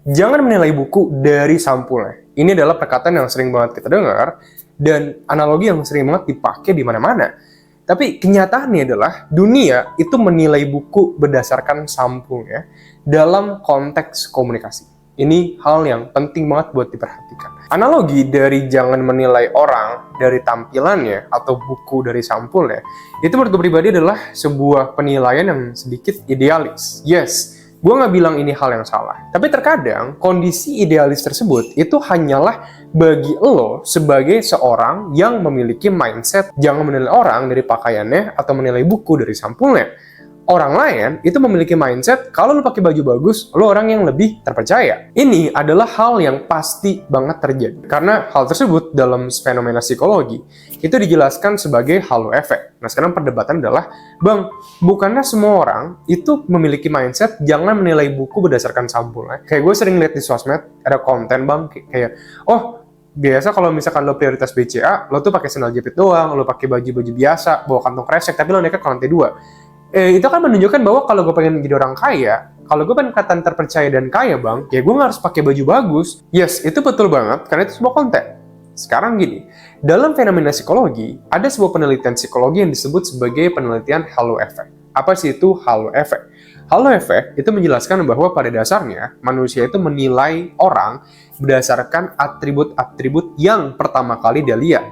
Jangan menilai buku dari sampulnya. Ini adalah perkataan yang sering banget kita dengar dan analogi yang sering banget dipakai di mana-mana. Tapi kenyataannya adalah dunia itu menilai buku berdasarkan sampulnya dalam konteks komunikasi. Ini hal yang penting banget buat diperhatikan. Analogi dari jangan menilai orang dari tampilannya atau buku dari sampulnya, itu menurut gue pribadi adalah sebuah penilaian yang sedikit idealis. Yes, gue nggak bilang ini hal yang salah. Tapi terkadang kondisi idealis tersebut itu hanyalah bagi lo sebagai seorang yang memiliki mindset jangan menilai orang dari pakaiannya atau menilai buku dari sampulnya. Orang lain itu memiliki mindset kalau lo pakai baju bagus, lo orang yang lebih terpercaya. Ini adalah hal yang pasti banget terjadi. Karena hal tersebut dalam fenomena psikologi itu dijelaskan sebagai halo efek. Nah sekarang perdebatan adalah, Bang, bukannya semua orang itu memiliki mindset jangan menilai buku berdasarkan sampulnya? Kayak gue sering lihat di sosmed, ada konten bang, kayak, oh biasa kalau misalkan lo prioritas BCA, lo tuh pakai sandal jepit doang, lo pakai baju-baju biasa, bawa kantong kresek, tapi lo naiknya ke lantai 2. Itu kan menunjukkan bahwa kalau gue pengen jadi orang kaya, kalau gue pengen kelihatan terpercaya dan kaya bang, ya gue nggak harus pakai baju bagus. Yes, itu betul banget, karena itu sebuah konten. Sekarang gini, dalam fenomena psikologi, ada sebuah penelitian psikologi yang disebut sebagai penelitian halo effect. Apa sih itu halo effect? Halo effect itu menjelaskan bahwa pada dasarnya, manusia itu menilai orang berdasarkan atribut-atribut yang pertama kali dia lihat.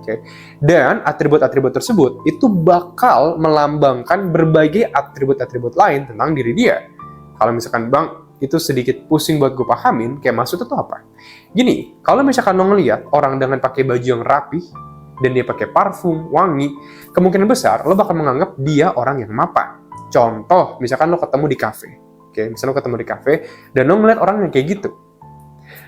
Okay. Dan atribut-atribut tersebut itu bakal melambangkan berbagai atribut-atribut lain tentang diri dia. Kalau misalkan bang, itu sedikit pusing buat gue pahamin, kayak maksudnya itu apa? Gini, kalau misalkan lo ngeliat orang dengan pakai baju yang rapih, dan dia pakai parfum, wangi, kemungkinan besar lo bakal menganggap dia orang yang mapan. Contoh, misalkan lo ketemu di kafe. Oke, misalkan lo ketemu di kafe, dan lo ngeliat orang yang kayak gitu.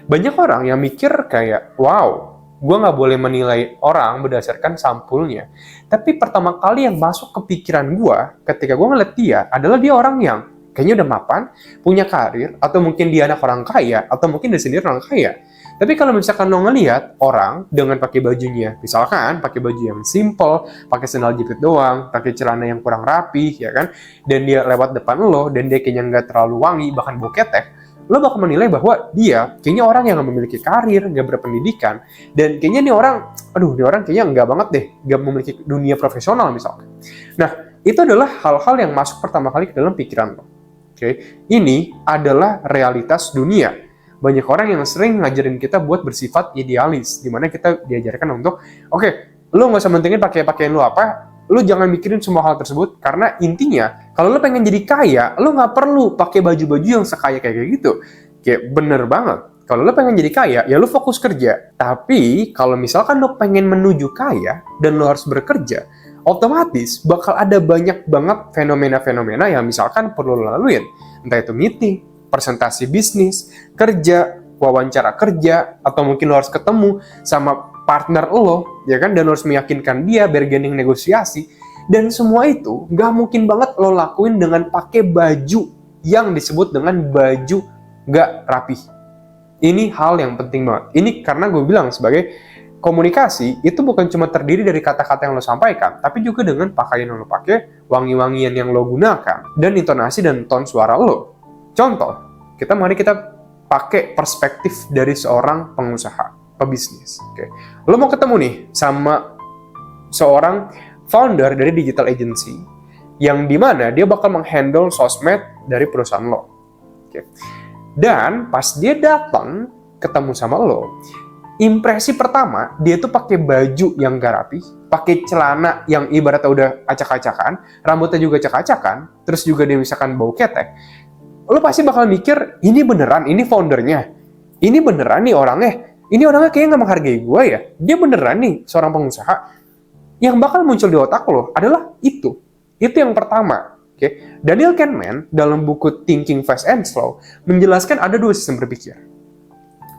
Banyak orang yang mikir kayak, wow, gue nggak boleh menilai orang berdasarkan sampulnya. Tapi pertama kali yang masuk ke pikiran gue ketika gue ngeliat dia adalah dia orang yang kayaknya udah mapan, punya karir, atau mungkin dia anak orang kaya, atau mungkin dia sendiri orang kaya. Tapi kalau misalkan lo ngeliat orang dengan pakai bajunya, misalkan pakai baju yang simple, pakai sandal jepit doang, pakai celana yang kurang rapih, ya kan, dan dia lewat depan lo, dan dia kayaknya nggak terlalu wangi, bahkan bau ketek, lo bakal menilai bahwa dia kayaknya orang yang memiliki karir, nggak berpendidikan, dan kayaknya nih orang, dia orang kayaknya nggak banget deh, nggak memiliki dunia profesional misalnya. Nah, itu adalah hal-hal yang masuk pertama kali ke dalam pikiran lo. Oke, ini adalah realitas dunia. Banyak orang yang sering ngajarin kita buat bersifat idealis, dimana kita diajarkan untuk, oke, lo nggak usah mentingin pakai pakaian lo apa, lo jangan mikirin semua hal tersebut, karena intinya kalau lo pengen jadi kaya, lo nggak perlu pakai baju-baju yang sekaya kayak gitu. Kayak bener banget. Kalau lo pengen jadi kaya, ya lo fokus kerja. Tapi kalau misalkan lo pengen menuju kaya dan lo harus bekerja, otomatis bakal ada banyak banget fenomena-fenomena yang misalkan perlu lo laluin. Entah itu meeting, presentasi bisnis, kerja, wawancara kerja, atau mungkin lo harus ketemu sama partner lo, ya kan, dan lo harus meyakinkan dia, bargaining, negosiasi, dan semua itu nggak mungkin banget lo lakuin dengan pakai baju yang disebut dengan baju nggak rapih. Ini hal yang penting banget. Ini karena gue bilang sebagai komunikasi itu bukan cuma terdiri dari kata-kata yang lo sampaikan, tapi juga dengan pakaian yang lo pakai, wangi-wangian yang lo gunakan, dan intonasi dan tone suara lo. Contoh, mari kita pakai perspektif dari seorang pengusaha, pebisnis. Oke. Lo mau ketemu nih sama seorang founder dari digital agency yang dimana dia bakal menghandle sosmed dari perusahaan lo. Oke. Dan pas dia datang ketemu sama lo, impresi pertama dia tuh pakai baju yang gak rapi, pakai celana yang ibaratnya udah acak-acakan, rambutnya juga acak-acakan, terus juga dia misalkan bau ketek. Lo pasti bakal mikir, ini beneran, ini foundernya, ini beneran nih orangnya, ini orangnya kayaknya nggak menghargai gue ya, dia beneran nih seorang pengusaha. Yang bakal muncul di otak lo adalah itu yang pertama. Okay? Daniel Kahneman dalam buku Thinking Fast and Slow menjelaskan ada 2 sistem berpikir.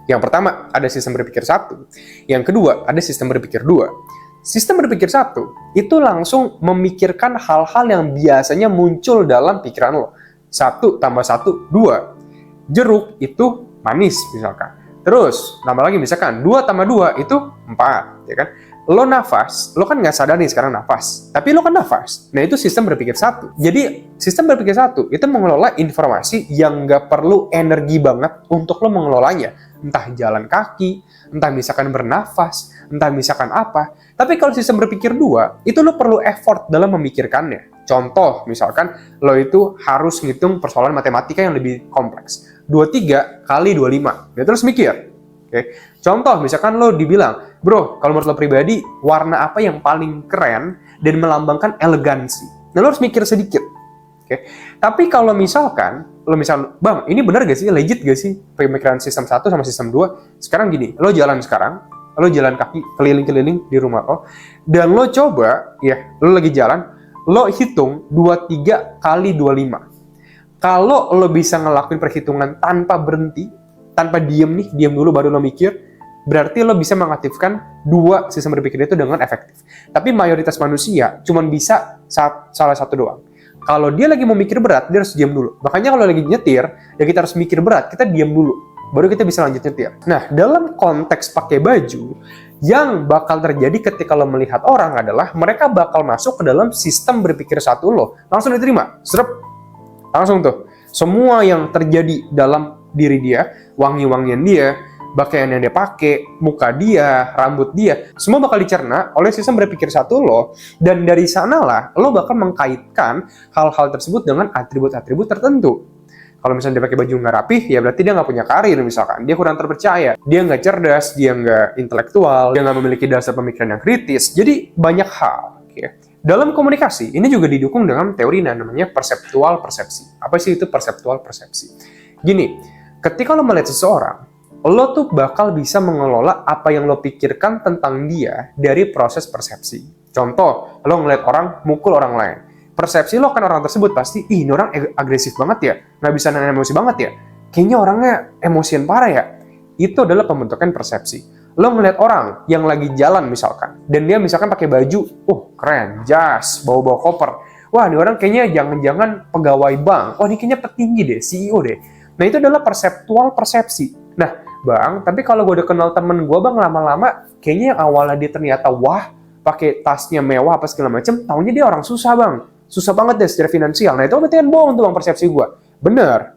Yang pertama ada sistem berpikir 1, yang kedua ada sistem berpikir 2. Sistem berpikir 1 itu langsung memikirkan hal-hal yang biasanya muncul dalam pikiran lo. 1 tambah 1, 2. Jeruk itu manis misalkan. Terus, tambah lagi misalkan 2 tambah 2 itu 4, ya kan? lo nafas, lo kan nggak sadar nih sekarang nafas, tapi lo kan nafas. Nah itu sistem berpikir satu. Jadi sistem berpikir satu itu mengelola informasi yang nggak perlu energi banget untuk lo mengelolanya. Entah jalan kaki, entah misalkan bernafas, entah misalkan apa. Tapi kalau sistem berpikir dua, itu lo perlu effort dalam memikirkannya. Contoh, misalkan lo itu harus ngitung persoalan matematika yang lebih kompleks. 23 kali 25. Ya terus mikir. Oke. Contoh, misalkan lo dibilang, bro, kalau menurut lo pribadi, warna apa yang paling keren dan melambangkan elegansi? Nah, lo harus mikir sedikit. Oke. Tapi kalau misalkan, bang, ini benar gak sih? Legit gak sih? Pemikiran sistem 1 sama sistem 2? Sekarang gini, lo jalan sekarang, lo jalan kaki keliling-keliling di rumah lo, dan lo coba, ya, lo lagi jalan, lo hitung 23 kali 25. Kalau lo bisa ngelakuin perhitungan tanpa berhenti, tanpa diem dulu baru lo mikir, berarti lo bisa mengaktifkan dua sistem berpikir itu dengan efektif. Tapi mayoritas manusia cuma bisa salah satu doang. Kalau dia lagi mau mikir berat, dia harus diam dulu. Makanya kalau lagi nyetir, ya kita harus mikir berat, kita diam dulu. Baru kita bisa lanjut nyetir. Nah, dalam konteks pakai baju, yang bakal terjadi ketika lo melihat orang adalah mereka bakal masuk ke dalam sistem berpikir satu lo. Langsung diterima, serep. Langsung tuh. Semua yang terjadi dalam diri dia, wangi-wangian dia, pakaian yang dia pakai, muka dia, rambut dia, semua bakal dicerna oleh sistem berpikir satu lo, dan dari sanalah lo bakal mengkaitkan hal-hal tersebut dengan atribut-atribut tertentu. Kalau misalnya dia pakai baju nggak rapih, ya berarti dia nggak punya karir misalkan, dia kurang terpercaya, dia nggak cerdas, dia nggak intelektual, dia nggak memiliki dasar pemikiran yang kritis, jadi banyak hal. Okay. Dalam komunikasi, ini juga didukung dengan teori namanya perseptual persepsi. Apa sih itu perseptual persepsi? Gini, ketika lo melihat seseorang, lo tuh bakal bisa mengelola apa yang lo pikirkan tentang dia dari proses persepsi. Contoh, lo ngeliat orang mukul orang lain. Persepsi lo kan orang tersebut pasti, ini orang agresif banget ya, nggak bisa nahan emosi banget ya, kayaknya orangnya emosian parah ya. Itu adalah pembentukan persepsi. Lo ngeliat orang yang lagi jalan misalkan, dan dia misalkan pakai baju, keren, jas, bawa-bawa koper. Wah, ini orang kayaknya jangan-jangan pegawai bank. Wah, ini kayaknya petinggi deh, CEO deh. Nah, itu adalah perseptual persepsi. Nah, bang, tapi kalau gue udah kenal temen gue, bang, lama-lama, kayaknya yang awalnya dia ternyata, wah, pakai tasnya mewah, apa segala macem, taunya dia orang susah, bang. Susah banget deh secara finansial. Nah, itu berarti kan bohong tuh, bang, persepsi gue. Bener.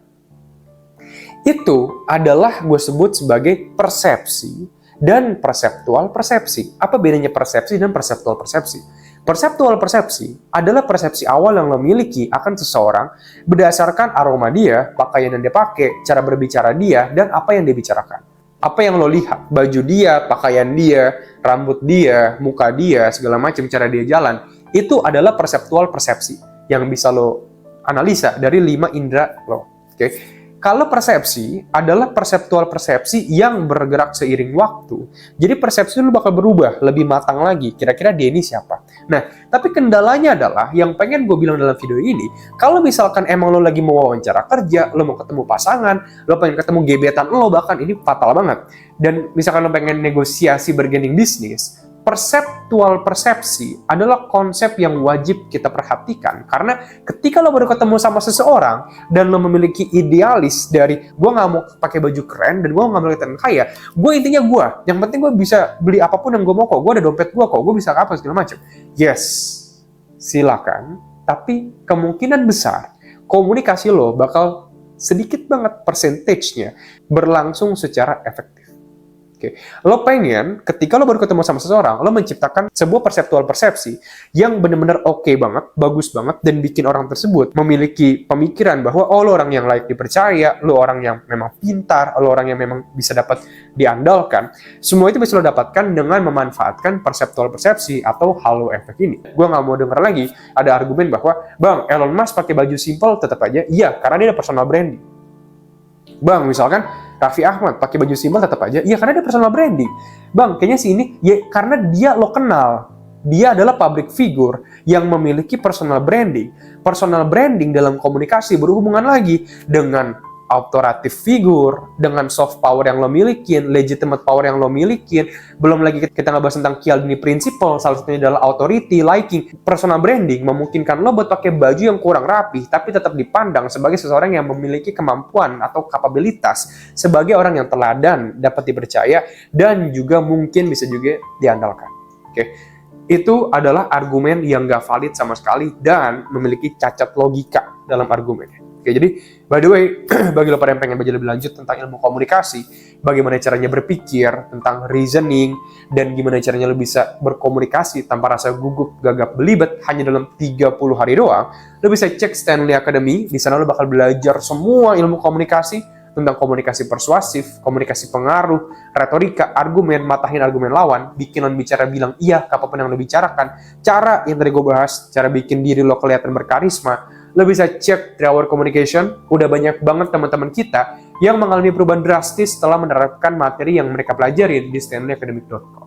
Itu adalah gue sebut sebagai persepsi dan perseptual persepsi. Apa bedanya persepsi dan perseptual persepsi? Perseptual persepsi adalah persepsi awal yang lo miliki akan seseorang berdasarkan aroma dia, pakaian yang dia pakai, cara berbicara dia, dan apa yang dia bicarakan. Apa yang lo lihat, baju dia, pakaian dia, rambut dia, muka dia, segala macam cara dia jalan, itu adalah perseptual persepsi yang bisa lo analisa dari 5 indera lo. Oke. Kalau persepsi adalah perseptual persepsi yang bergerak seiring waktu, jadi persepsi lu bakal berubah, lebih matang lagi, kira-kira dia ini siapa. Nah, tapi kendalanya adalah, yang pengen gue bilang dalam video ini, kalau misalkan emang lo lagi mau wawancara kerja, lo mau ketemu pasangan, lo pengen ketemu gebetan lo, bahkan ini fatal banget. Dan misalkan lo pengen negosiasi bergening bisnis, perseptual persepsi adalah konsep yang wajib kita perhatikan. Karena ketika lo baru ketemu sama seseorang dan lo memiliki idealis dari gue nggak mau pakai baju keren dan gue nggak mau kelihatan kaya, gue intinya yang penting gue bisa beli apapun yang gue mau kok, gue ada dompet gue bisa apa segala macam. Yes, silakan. Tapi kemungkinan besar komunikasi lo bakal sedikit banget persentasenya berlangsung secara efektif. Oke. Lo pengen, ketika lo baru ketemu sama seseorang, lo menciptakan sebuah perseptual persepsi yang benar-benar oke banget, bagus banget, dan bikin orang tersebut memiliki pemikiran bahwa, lo orang yang layak dipercaya, lo orang yang memang pintar, lo orang yang memang bisa dapat diandalkan. Semua itu bisa lo dapatkan dengan memanfaatkan perseptual persepsi atau halo efek ini. Gue nggak mau denger lagi ada argumen bahwa, bang, Elon Musk pakai baju simple tetap aja. Iya, karena dia ada personal branding. Bang, misalkan Raffi Ahmad pakai baju simpel tetap aja, iya karena dia personal branding. Bang, kayaknya sih ini, ya karena dia lo kenal. Dia adalah public figure yang memiliki personal branding. Personal branding dalam komunikasi berhubungan lagi dengan authoritative figure, dengan soft power yang lo milikin, legitimate power yang lo milikin. Belum lagi kita ngebahas tentang Cialdini Principle, salah satunya adalah authority, liking. Personal branding memungkinkan lo buat pakai baju yang kurang rapi, tapi tetap dipandang sebagai seseorang yang memiliki kemampuan atau kapabilitas sebagai orang yang teladan, dapat dipercaya, dan juga mungkin bisa juga diandalkan. Oke. Itu adalah argumen yang nggak valid sama sekali dan memiliki cacat logika dalam argumennya. Oke, jadi by the way, bagi lo pada yang pengen belajar lebih lanjut tentang ilmu komunikasi, bagaimana caranya berpikir, tentang reasoning, dan gimana caranya lo bisa berkomunikasi tanpa rasa gugup, gagap, belibet hanya dalam 30 hari doang, lo bisa cek Stanley Academy. Di sana lo bakal belajar semua ilmu komunikasi, tentang komunikasi persuasif, komunikasi pengaruh, retorika, argumen, matahin argumen lawan, bikin lawan bicara bilang iya ke apapun yang lo bicarakan, cara yang tadi gue bahas, cara bikin diri lo kelihatan berkarisma. Lo bisa cek 3 Hour Communication, udah banyak banget teman-teman kita yang mengalami perubahan drastis setelah menerapkan materi yang mereka pelajari di stanleyacademic.com.